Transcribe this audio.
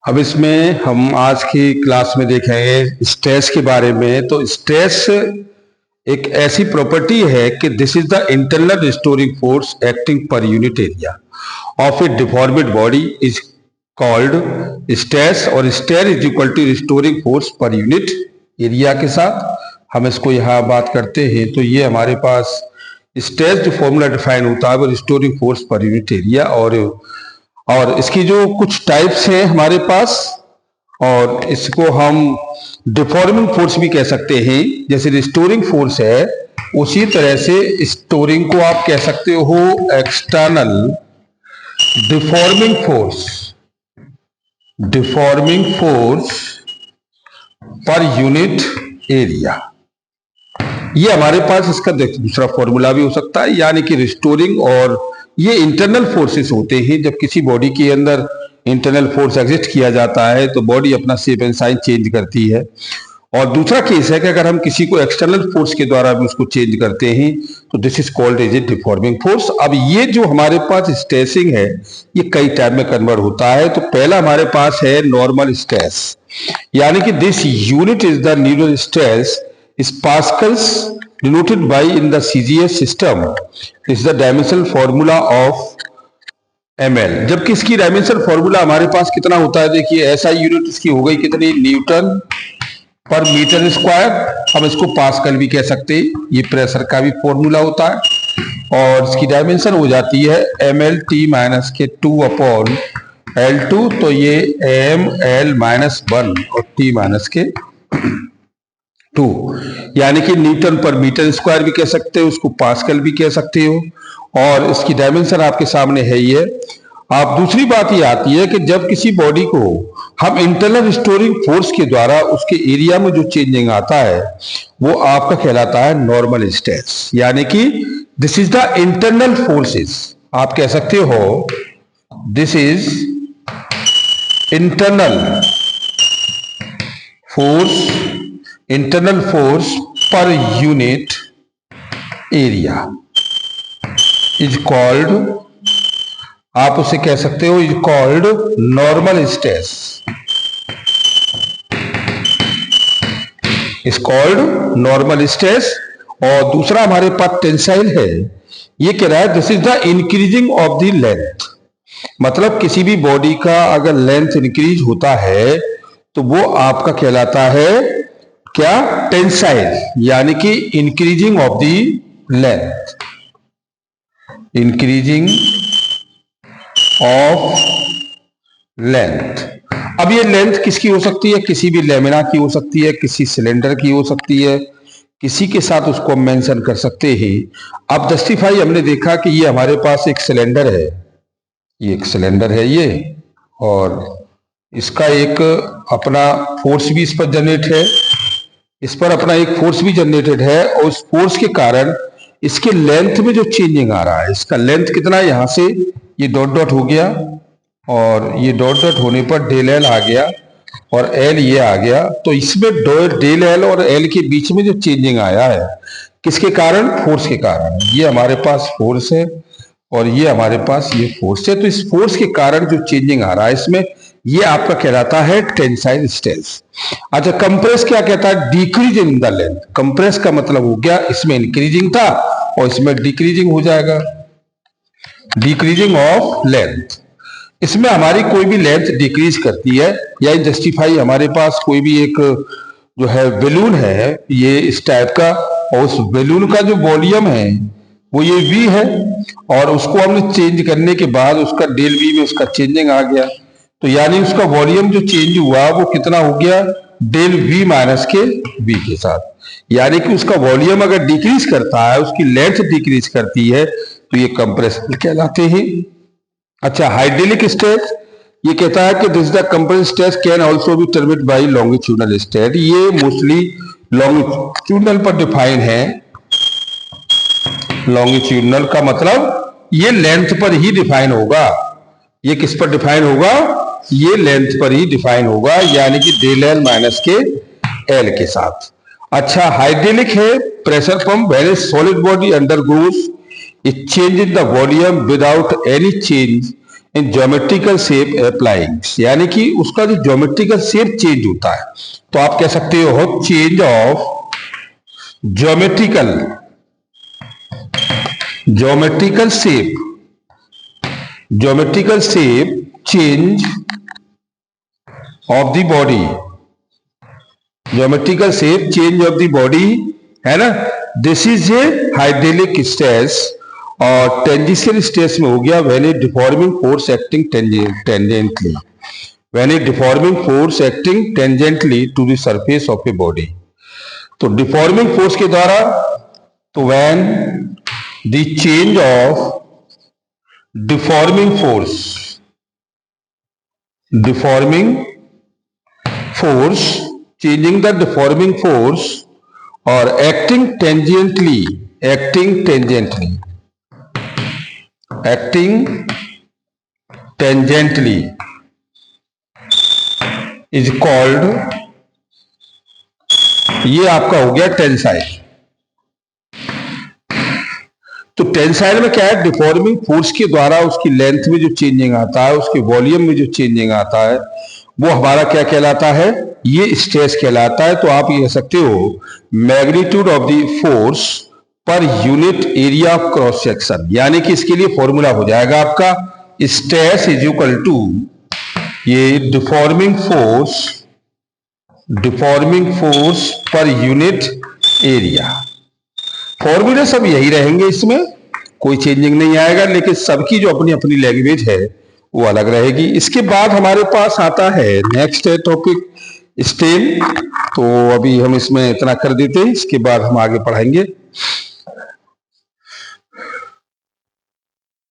अब इसमें हम आज की क्लास में देखेंगे स्ट्रेस के बारे में। तो स्ट्रेस एक ऐसी प्रॉपर्टी है कि this is the internal restoring force acting per unit area of a deformed body is called stress, और stress is equal to restoring force per unit area के साथ हम इसको यहाँ बात करते हैं। तो ये हमारे पास स्ट्रेस जो फॉर्मूला डिफाइन होता है वो restoring force per unit area, और इसकी जो कुछ टाइप्स हैं हमारे पास, और इसको हम डिफॉर्मिंग फोर्स भी कह सकते हैं। जैसे रिस्टोरिंग फोर्स है उसी तरह से स्टोरिंग को आप कह सकते हो external deforming force, deforming force per unit area. ये हमारे पास इसका दूसरा फॉर्मूला भी हो सकता है, यानी कि रिस्टोरिंग, और ये इंटरनल फोर्सेस होते हैं। जब किसी बॉडी के अंदर इंटरनल फोर्स एग्जिस्ट किया जाता है तो बॉडी अपना शेप एंड साइज चेंज करती है। और दूसरा केस है कि अगर हम किसी को एक्सटर्नल फोर्स के द्वारा भी उसको चेंज करते हैं तो this is called as a deforming force. अब ये जो हमारे पास स्ट्रेसिंग है ये कई टाइप में कन्वर्ट होता है। तो पहला हमारे पास है नॉर्मल स्ट्रेस, यानी कि this unit is the neural stress is Pascal's denoted by in the CGS system is the dimensional formula of ml। जबकि इसकी डायमेंशनल फॉर्मूला हमारे पास कितना होता है, देखिए ऐसा यूनिट इसकी हो गई कितनी, न्यूटन पर मीटर स्क्वायर। हम इसको पास्कल भी कह सकते हैं, ये प्रेशर का भी फॉर्मूला होता है। और इसकी डायमेंशन हो जाती है ml t माइनस के 2 अपॉन L2, तो ये ml माइनस 1 और t माइनस के 2, यानी कि न्यूटन पर मीटर स्क्वायर भी कह सकते हो, उसको पास्कल भी कह सकते हो। और इसकी डायमेंशन आपके सामने है ये। अब दूसरी बात ये आती है कि जब किसी बॉडी को हम इंटरनल रिस्टोरिंग फोर्स के द्वारा उसके एरिया में जो चेंजिंग आता है वो आपका कहलाता है नॉर्मल स्ट्रेस, यानी कि this is the internal forces. आप कह सकते हो this is internal force, internal force per unit area is called, आप उसे कह सकते हो is called normal stress, is called normal stress. और दूसरा हमारे पास टेंसाइल है, ये कह रहा है this is the increasing of the length. मतलब किसी भी बॉडी का अगर लेंथ इंक्रीज होता है तो वो आपका कहलाता है क्या, टेंसाइल, यानी कि increasing of the length, increasing of length. अब ये लेंथ किसकी हो सकती है, किसी भी लेमिना की हो सकती है, किसी सिलेंडर की हो सकती है, किसी के साथ उसको हम मेंशन कर सकते हैं। अब जस्टिफाई हमने देखा कि ये हमारे पास एक सिलेंडर है, ये एक सिलेंडर है ये, और इसका एक अपना फोर्स भी इस पर जनरेट है, इस पर अपना एक फोर्स भी जनरेटेड है, और उस फोर्स के कारण इसके लेंथ में जो चेंजिंग आ रहा है, इसका लेंथ कितना है, यहां से ये डॉट डॉट हो गया, और ये डॉट डॉट होने पर डेल एल आ गया, और एल ये आ गया। तो इसमें डेल एल और एल के बीच में जो चेंजिंग आया है किसके कारण, फोर्स के कारण। ये हमारे पास फोर्स है और ये हमारे पास ये फोर्स है। तो इस फोर्स के कारण जो चेंजिंग आ रहा है इसमें, ये आपका कहलाता है टेंसाइल स्ट्रेस। अच्छा, कंप्रेस क्या कहता है, decrease in the length. Compress का मतलब हो गया इसमें इंक्रीजिंग था और इसमें डिक्रीजिंग हो जाएगा, डिक्रीजिंग ऑफ लेंथ। इसमें हमारी कोई भी लेंथ डिक्रीज करती है, या जस्टिफाई हमारे पास कोई भी एक जो है बेलून है ये इस टाइप का, और उस बेलून का जो वॉल्यूम है वो ये v है, और उसको हमने चेंज करने के बाद उसका डेल v में उसका चेंजिंग आ गया, तो यानी उसका वॉल्यूम जो चेंज हुआ वो कितना हो गया, डेल v माइनस के v के साथ। यानी कि उसका वॉल्यूम अगर डिक्रीज करता है, उसकी लेंथ डिक्रीज करती है, तो ये कंप्रेशन कहलाते हैं। अच्छा, हाइड्रोलिक स्ट्रेस ये कहता है कि this the compressive stress can also be terminated bye longitudinal stress. ये मोस्टली लॉन्गिट्यूडनल पर डिफाइन है। लॉन्गिट्यूडनल का मतलब ये लेंथ पर ही डिफाइन होगा। ये किस पर डिफाइन होगा, ये लेंथ पर ही डिफाइन होगा, यानी कि डेल एल माइनस के एल के साथ। अच्छा, हाइड्रोलिक है, pressure pump when A solid body undergoes A change in the volume without any change in geometrical shape applying, यानी कि उसका जो ज्योमेट्रिकल शेप चेंज होता है। तो आप कह सकते हो change of geometrical shape change of the body, geometrical shape change of the body, है ना। This is a hydraulic stress, और टेंजेंशियल स्ट्रेस में हो गया when a deforming force acting tangentially, when a deforming force acting tangentially to the surface of a body. तो deforming force के द्वारा, तो when the change of deforming force, changing the deforming force or acting tangentially is called, ये आपका हो गया tensile. तो tensile में क्या है, डिफॉर्मिंग फोर्स के द्वारा उसकी लेंथ में जो चेंजिंग आता है, उसके वॉल्यूम में जो चेंजिंग आता है, वो हमारा क्या कहलाता है, ये स्ट्रेस कहलाता है। तो आप ये कह सकते हो magnitude of the force per unit area of cross section, यानी कि इसके लिए फॉर्मूला हो जाएगा आपका स्ट्रेस इज इक्वल टू ये deforming force per unit area. फॉर्मूले सब यही रहेंगे, इसमें कोई चेंजिंग नहीं आएगा, लेकिन सबकी जो अपनी अपनी लैंग्वेज है वो अलग रहेगी। इसके बाद हमारे पास आता है नेक्स्ट टॉपिक स्टेन। तो अभी हम इसमें इतना कर देते हैं, इसके बाद हम आगे पढ़ाएंगे।